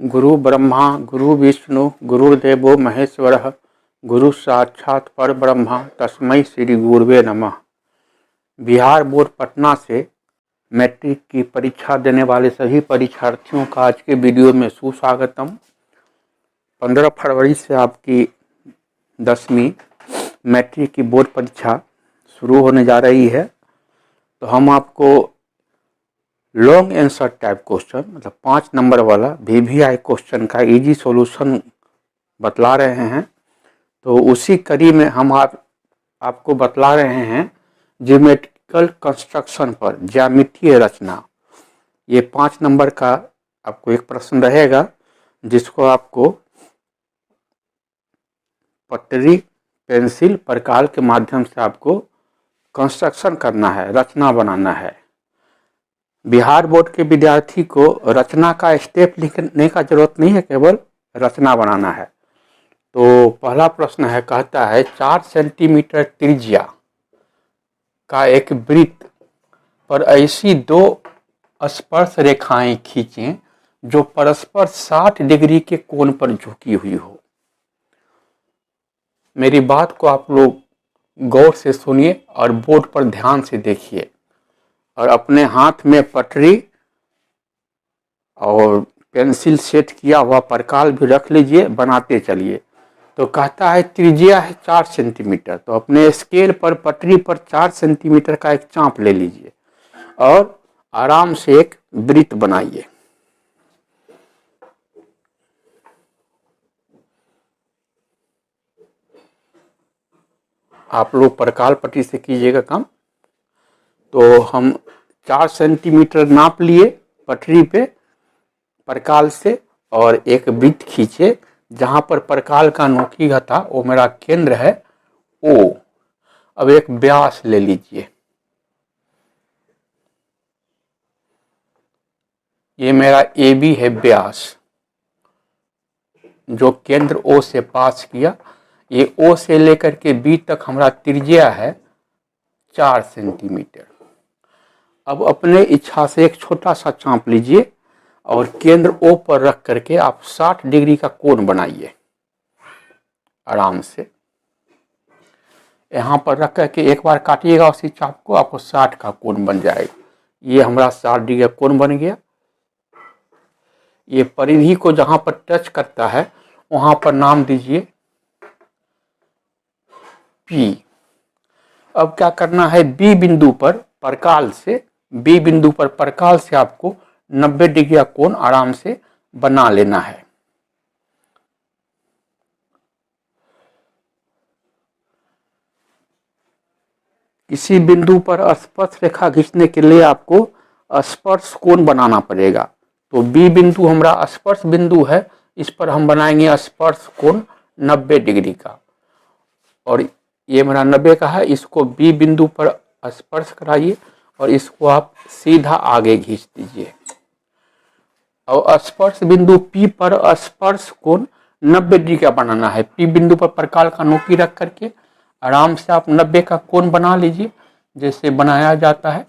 गुरु ब्रह्मा गुरु विष्णु गुरुर्देवो महेश्वरः गुरु साक्षात परब्रह्म तस्मै श्री गुरुवे नमः। बिहार बोर्ड पटना से मैट्रिक की परीक्षा देने वाले सभी परीक्षार्थियों का आज के वीडियो में सुस्वागतम। 15 फरवरी से आपकी 10वीं मैट्रिक की बोर्ड परीक्षा शुरू होने जा रही है। तो हम आपको लॉन्ग आंसर टाइप क्वेश्चन मतलब 5 नंबर वाला VVI क्वेश्चन का इजी सॉल्यूशन बतला रहे हैं। तो उसी कड़ी में हम आपको बतला रहे हैं ज्योमेट्रिकल कंस्ट्रक्शन पर ज्यामितीय रचना। ये 5 नंबर का आपको एक प्रश्न रहेगा जिसको आपको पटरी पेंसिल प्रकार के माध्यम से आपको कंस्ट्रक्शन करना है, रचना बनाना है। बिहार बोर्ड के विद्यार्थी को रचना का स्टेप लिखने का जरूरत नहीं है, केवल रचना बनाना है। तो पहला प्रश्न है, कहता है 4 सेंटीमीटर त्रिज्या का एक वृत्त पर ऐसी 2 स्पर्श रेखाएं खींचें जो परस्पर 60 डिग्री के कोण पर झुकी हुई हो। मेरी बात को आप लोग गौर से सुनिए और बोर्ड पर ध्यान से देखिए और अपने हाथ में पटरी और पेंसिल सेट किया हुआ प्रकार भी रख लीजिए, बनाते चलिए। तो कहता है त्रिज्या है 4 सेंटीमीटर, तो अपने स्केल पर पटरी पर 4 सेंटीमीटर का एक चाप ले लीजिए और आराम से एक वृत्त बनाइए। आप लोग प्रकार पट्टी से कीजिएगा काम। तो हम 4 सेंटीमीटर नाप लिए पटरी पे प्रकार से और एक वृत्त खींचे जहां पर प्रकार का नोकीगा था, वो मेरा केंद्र है O। अब एक व्यास ले लीजिए, ये मेरा AB है व्यास जो केंद्र O से पास किया। ये O से लेकर के B तक हमारा त्रिज्या है 4 सेंटीमीटर। अब अपने इच्छा से एक छोटा सा चाप लीजिए और केंद्र O पर रख करके आप 60 डिग्री का कोण बनाइए आराम से। यहाँ पर रख करके एक बार काटिएगा उसी चाप को, आपको 60 का कोण बन जाएगा। ये हमारा 60 डिग्री का कोण बन गया। ये परिधि को जहां पर टच करता है वहां पर नाम दीजिए P। अब क्या करना है, B बिंदु पर प्रकार से, B बिंदु पर प्रकार से आपको 90 डिग्री का कोण आराम से बना लेना है। किसी बिंदु पर स्पर्श रेखा खींचने के लिए आपको स्पर्श कोण बनाना पड़ेगा। तो B बिंदु हमारा स्पर्श बिंदु है, इस पर हम बनाएंगे स्पर्श कोण 90 डिग्री का। और ये मेरा 90 का है, इसको B बिंदु पर स्पर्श कराइए और इसको आप सीधा आगे खींच दीजिए। और स्पर्श बिंदु P पर स्पर्श कोण 90 डिग्री का बनाना है। P बिंदु पर प्रकार का नोकी रख करके आराम से आप 90 का कोण बना लीजिए जैसे बनाया जाता है।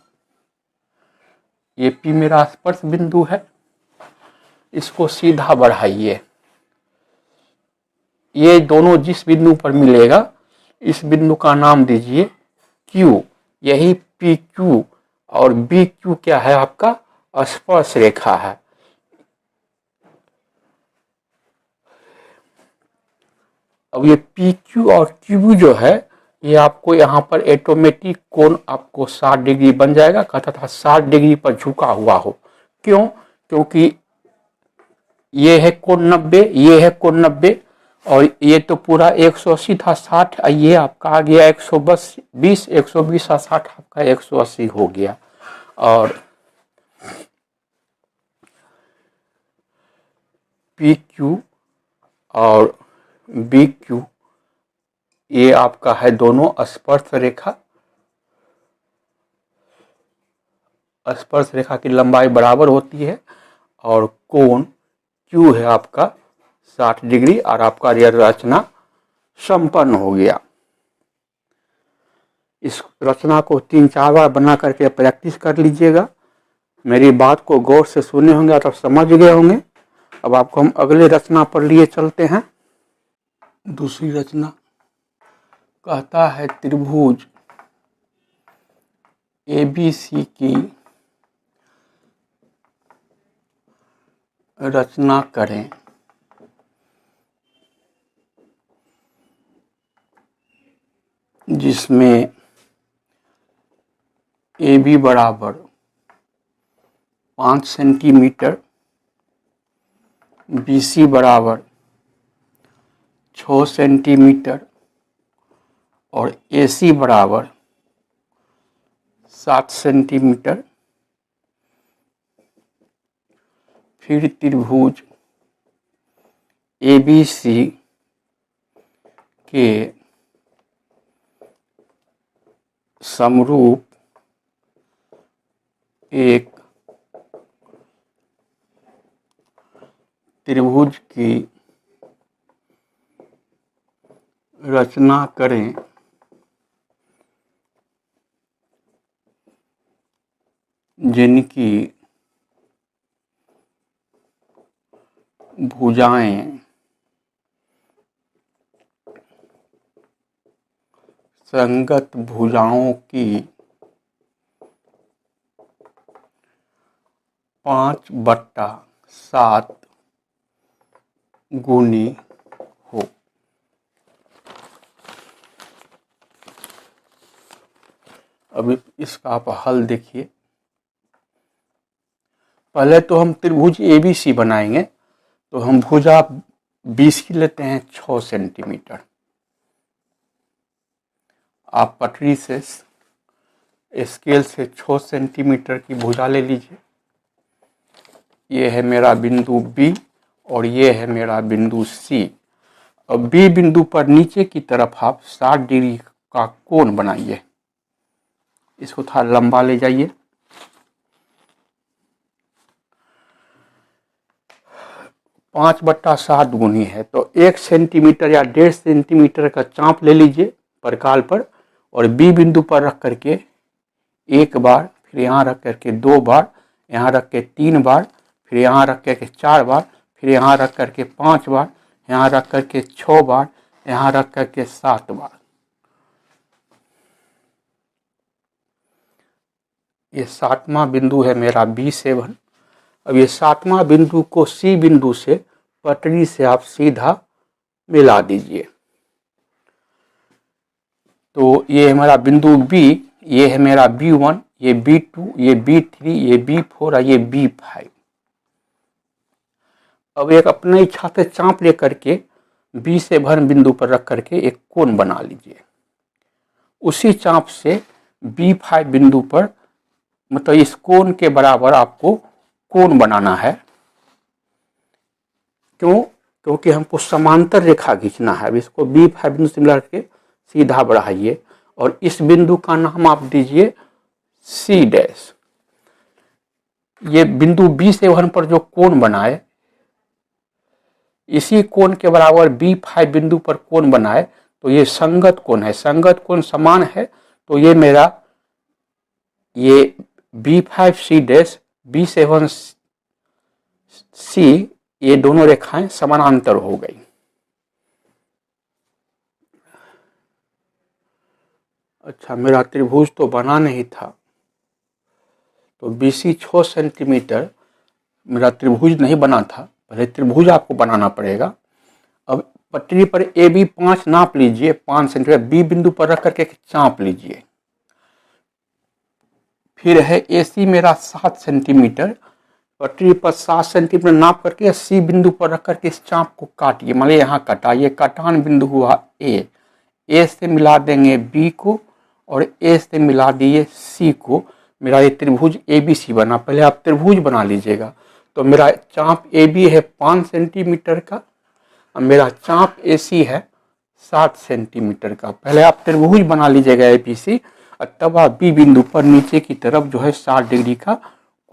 ये P मेरा स्पर्श बिंदु है, इसको सीधा बढ़ाइए। ये दोनों जिस बिंदु पर मिलेगा इस बिंदु का नाम दीजिए Q। यही PQ और BQ क्या है, आपका स्पर्श रेखा है। अब ये PQ और QB जो है ये आपको यहाँ पर ऑटोमेटिक कोण आपको 60 डिग्री बन जाएगा। कहता था 60 डिग्री पर झुका हुआ हो, क्यों? क्योंकि ये है कोण 90, ये है कोण 90 और ये तो पूरा 180 था, 60 ये आपका आ गया 120, 120 और 60 आपका 180 हो गया। और PQ और BQ ये आपका है दोनों स्पर्श रेखा। स्पर्श रेखा की लंबाई बराबर होती है और कोण Q है आपका 60 डिग्री और आपका यह रचना संपन्न हो गया। इस रचना को 3-4 बार बना करके प्रैक्टिस कर लीजिएगा। मेरी बात को गौर से सुने होंगे तो समझ गए होंगे। अब आपको हम अगले रचना पर लिए चलते हैं। दूसरी रचना कहता है त्रिभुज ABC की रचना करें। जिसमें AB बराबर 5 सेंटीमीटर, BC बराबर 6 सेंटीमीटर और AC बराबर 7 सेंटीमीटर। फिर त्रिभुज ABC के समरूप एक त्रिभुज की रचना करें। जिनकी भुजाएं संगत भुजाओं की 5/7 गुनी हो। अभी इसका आप हल देखिए। पहले तो हम त्रिभुज ABC बनाएंगे, तो हम भुजा BC लेते हैं 6 सेंटीमीटर। आप पटरी से स्केल से 6 सेंटीमीटर की भुजा ले लीजिए। ये है मेरा बिंदु B और ये है मेरा बिंदु C। अब B बिंदु पर नीचे की तरफ आप 60 डिग्री का कोण बनाइए। इसको थोड़ा लंबा ले जाइए। 5/7 गुनी है, तो 1 सेंटीमीटर या 1.5 सेंटीमीटर का चाप ले लीजिए परकाल पर, और B बिंदु पर रख करके एक बार, फिर यहाँ रख करके 2 बार, यहाँ रख के 3 बार, फिर यहाँ रख करके 4 बार, फिर यहाँ रख करके 5 बार, यहाँ रख करके 6 बार, यहाँ रख करके 7 बार। ये 7वां बिंदु है मेरा B7। अब ये 7वां बिंदु को C बिंदु से पटरी से आप सीधा मिला दीजिए। तो ये है मेरा बिंदु B, ये है मेरा B1, ये B2, ये B3, ये B4 और ये B5। अब एक अपने इच्छा से चाप लेकर के B7 बिंदु पर रख करके एक कोण बना लीजिए। उसी चाप से B5 बिंदु पर, मतलब इस कोण के बराबर आपको कोण बनाना है। क्यों? क्योंकि हमको समांतर रेखा खींचना है। अब इसको B5 बिंदु से मिला के सीधा बढ़ाइए और इस बिंदु का नाम आप दीजिए C'। ये बिंदु B7 पर जो कोण बनाए, इसी कोण के बराबर B5 बिंदु पर कोण बनाए, तो ये संगत कोण है। संगत कोण समान है, तो ये मेरा ये B5C', B7C, ये दोनों रेखाएं समानांतर हो गई। अच्छा, मेरा त्रिभुज तो बना नहीं था, तो BC 6 सेंटीमीटर मेरा त्रिभुज नहीं बना था। पहले त्रिभुज आपको बनाना पड़ेगा। अब पटरी पर AB 5 नाप लीजिए, 5 सेंटीमीटर। B बिंदु पर रख करके चाप लीजिए। फिर है AC मेरा 7 सेंटीमीटर। पटरी पर 7 सेंटीमीटर नाप करके C बिंदु पर रख करके इस चाप को काटिए। मान लीजिए यहाँ कटाइए, कटान बिंदु हुआ A से मिला देंगे B को और A से मिला दिए C को। मेरा ये त्रिभुज ABC बना। पहले आप त्रिभुज बना लीजिएगा। तो मेरा चाप AB है 5 सेंटीमीटर का और मेरा चाप AC है 7 सेंटीमीटर का। पहले आप त्रिभुज बना लीजिएगा ABC, और तब आप B बिंदु पर नीचे की तरफ जो है 60 डिग्री का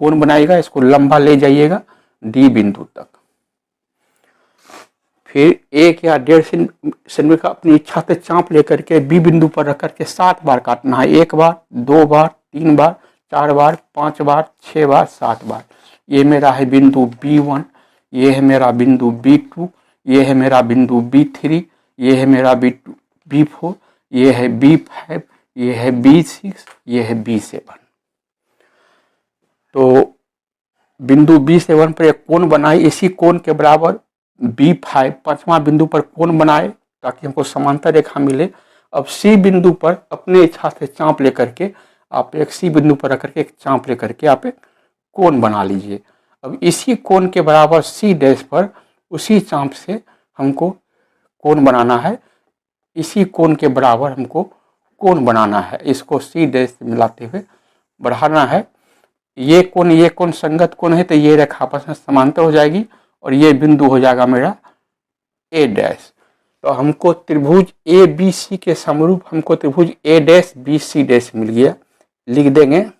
कोण बनाएगा। इसको लंबा ले जाइएगा D बिंदु तक। फिर 1 या 1.5 सेंटीमीटर का अपनी इच्छा से चाप लेकर के B बिंदु पर रख करके 7 बार काटना है। 1 बार, 2 बार, 3 बार, 4 बार, 5 बार, 6 बार, 7 बार। ये मेरा है बिंदु B1, ये है मेरा बिंदु B2, ये है मेरा बिंदु B3, ये है मेरा B2 B4, ये है B5, ये है B6, ये है B7। तो बिंदु B7 पर एक कोण बनाए, इसी कोण के बराबर B5 पांचवां बिंदु पर कोण बनाए ताकि हमको समांतर रेखा मिले। अब C बिंदु पर अपने इच्छा से चाप लेकर के आप एक C बिंदु पर रख करके एक चाप लेकर के आप एक कोण बना लीजिए। अब इसी कोण के बराबर C डैश पर उसी चाप से हमको कोण बनाना है, इसी कोण के बराबर हमको कोण बनाना है। इसको C डैश से मिलाते हुए बढ़ाना है। ये कोण संगत कोण है तो ये रेखा आपस में समांतर हो जाएगी और ये बिंदु हो जाएगा मेरा A डैश। तो हमको त्रिभुज ABC के समरूप हमको त्रिभुज A डैश BC डैश मिल गया। लिख देंगे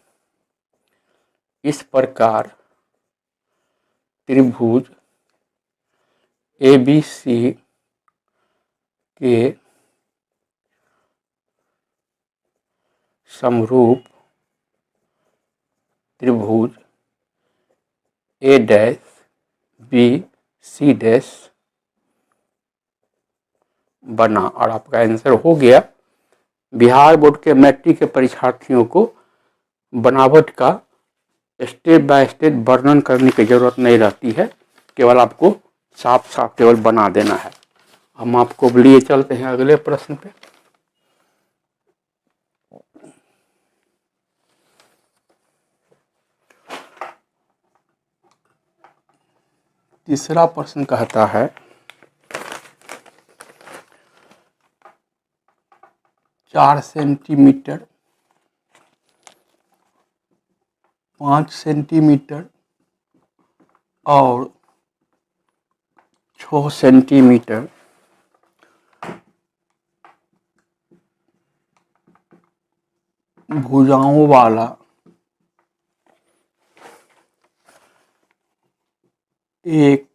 इस प्रकार त्रिभुज ABC के समरूप त्रिभुज A डैश BC डैश बना। और आपका आंसर हो गया। बिहार बोर्ड के मैट्रिक के परीक्षार्थियों को बनावट का स्टेप बाय स्टेप वर्णन करने की जरूरत नहीं रहती है, केवल आपको साफ साफ केवल बना देना है। हम आपको लिए चलते हैं अगले प्रश्न पे। तीसरा प्रश्न कहता है 4 सेंटीमीटर 5 सेंटीमीटर और 6 सेंटीमीटर भुजाओं वाला एक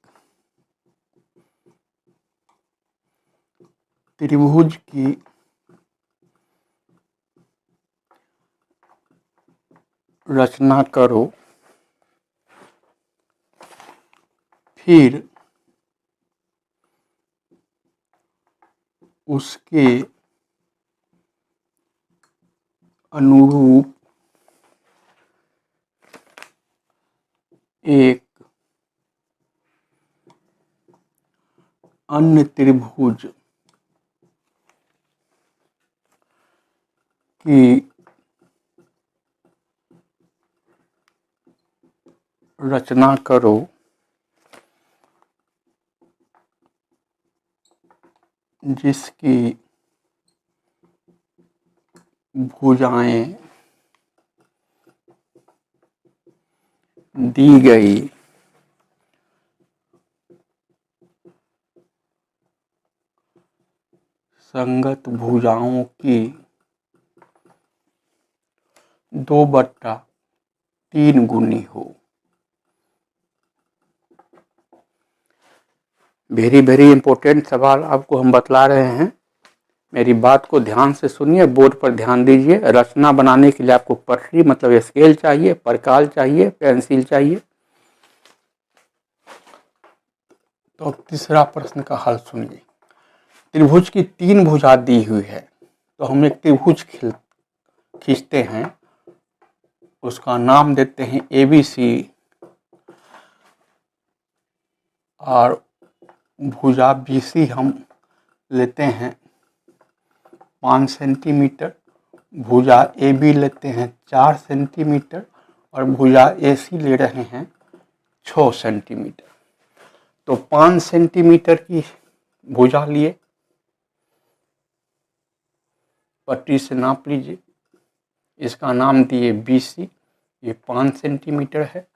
त्रिभुज की रचना करो। फिर उसके अनुरूप एक अन्य त्रिभुज की रचना करो जिसकी भुजाएं दी गई संगत भुजाओं की 2/3 गुनी हो। वेरी इंपॉर्टेंट सवाल आपको हम बतला रहे हैं। मेरी बात को ध्यान से सुनिए, बोर्ड पर ध्यान दीजिए। रचना बनाने के लिए आपको पटरी मतलब स्केल चाहिए, परकाल चाहिए, पेंसिल चाहिए। तो तीसरा प्रश्न का हल सुनिए। त्रिभुज की 3 भुजा दी हुई है, तो हम एक त्रिभुज खींचते हैं, उसका नाम देते हैं ABC और भुजा BC हम लेते हैं 5 सेंटीमीटर, भुजा AB लेते हैं 4 सेंटीमीटर और भुजा AC ले रहे हैं 6 सेंटीमीटर। तो 5 सेंटीमीटर की भुजा लिए, पट्टी से नाप लीजिए, इसका नाम दिए BC, ये 5 सेंटीमीटर है।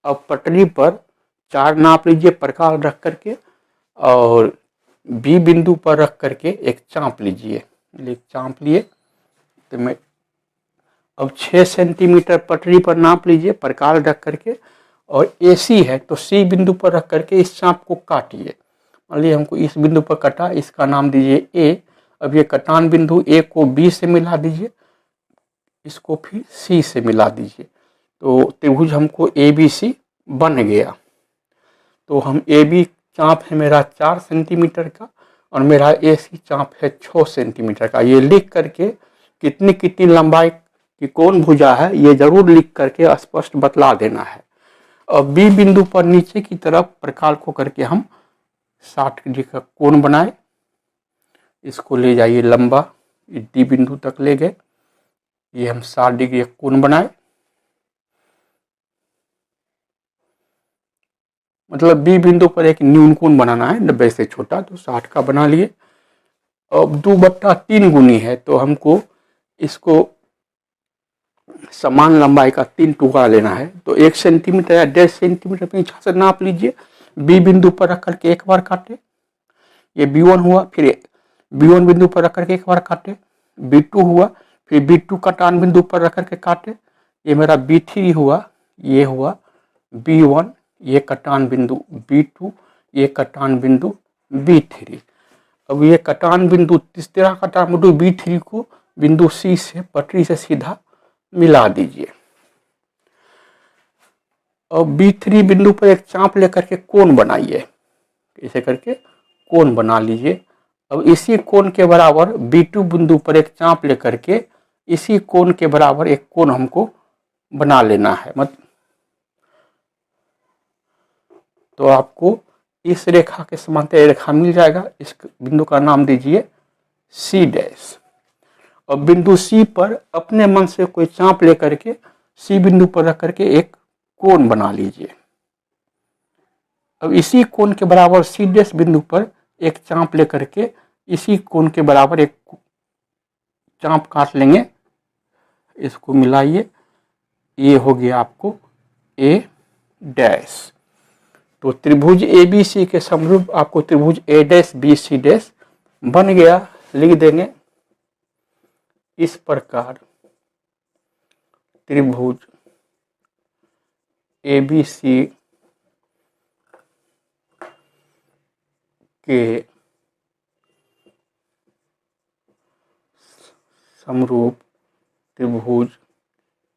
अब पटरी पर 4 नाप लीजिए प्रकार रख करके और B बिंदु पर रख करके एक चाप लीजिए। चाप लिए तो मैं अब 6 सेंटीमीटर पटरी पर नाप लीजिए प्रकार रख करके और AC है तो C बिंदु पर रख करके इस चाप को काटिए। मान लीजिए हमको इस बिंदु पर कटा, इसका नाम दीजिए A। अब ये कटान बिंदु A को B से मिला दीजिए, इसको फिर C से मिला दीजिए, तो त्रिभुज हमको ABC बन गया। तो हम ए बी चाप है मेरा 4 सेंटीमीटर का और मेरा ए सी चाप है 6 सेंटीमीटर का। ये लिख करके कितनी कितनी लंबाई की कौन भुजा है ये जरूर लिख करके स्पष्ट बतला देना है। और बी बिंदु पर नीचे की तरफ प्रकाल को करके हम 60 डिग्री का कोण बनाए। इसको ले जाइए लंबा, डी बिंदु तक ले गए, ये हम 60 डिग्री का कोण बनाए। मतलब बी बिंदु पर एक न्यून कोण बनाना है 90 से छोटा, तो 60 का बना लिए। अब 2/3 गुनी है तो हमको इसको समान लंबाई का 3 टुकड़ा लेना है। तो 1 सेंटीमीटर या 1.5 सेंटीमीटर अपनी इच्छा से नाप लीजिए। बी बिंदु पर रख करके एक बार काटे, ये B1 हुआ, फिर B1 बिंदु पर रख करके एक बार काटे, B2 हुआ, फिर B2 कटान बिंदु पर रख करके काटे, ये मेरा B3 हुआ, ये हुआ B1, ये कटान बिंदु B2, ये कटान बिंदु B3। अब ये कटान बिंदु तीसरा कटान बिंदु B3 को बिंदु C से पटरी से सीधा मिला दीजिए। और B3 बिंदु पर एक चाप लेकर के कोण बनाइए, ऐसे करके कोण बना लीजिए। अब इसी कोण के बराबर B2 बिंदु पर एक चाप लेकर के इसी कोण के बराबर एक कोण हमको बना लेना है। तो आपको इस रेखा के समांतर रेखा मिल जाएगा। इस बिंदु का नाम दीजिए C डैश। और बिंदु C पर अपने मन से कोई चाप लेकर के C बिंदु पर रख करके एक कोण बना लीजिए। अब इसी कोण के बराबर C डैश बिंदु पर एक चाप लेकर के इसी कोण के बराबर एक चाप काट लेंगे, इसको मिलाइए, ये हो गया आपको A डैश। तो त्रिभुज ABC के समरूप आपको त्रिभुज A डैश BC डैश बन गया। लिख देंगे इस प्रकार त्रिभुज ABC के समरूप त्रिभुज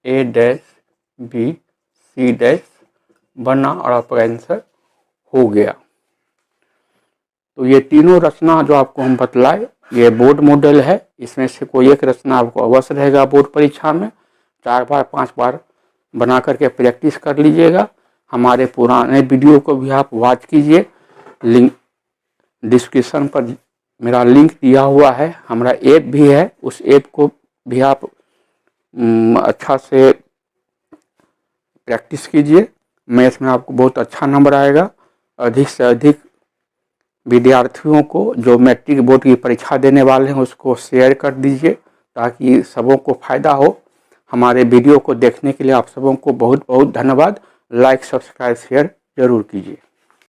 A डैश BC डैश बना और आपका आंसर हो गया। तो ये तीनों रचना जो आपको हम बतलाए ये बोर्ड मॉडल है, इसमें से कोई एक रचना आपको अवश्य रहेगा बोर्ड परीक्षा में। 4 बार 5 बार बना करके प्रैक्टिस कर लीजिएगा। हमारे पुराने वीडियो को भी आप वॉच कीजिए, लिंक डिस्क्रिप्शन पर मेरा लिंक दिया हुआ है। हमारा ऐप भी है, उस ऐप को भी आप अच्छा से प्रैक्टिस कीजिए। मैथ्स में आपको बहुत अच्छा नंबर आएगा। अधिक से अधिक विद्यार्थियों को जो मैट्रिक बोर्ड की परीक्षा देने वाले हैं उसको शेयर कर दीजिए ताकि सबों को फ़ायदा हो। हमारे वीडियो को देखने के लिए आप सबों को बहुत बहुत धन्यवाद। लाइक सब्सक्राइब शेयर जरूर कीजिए।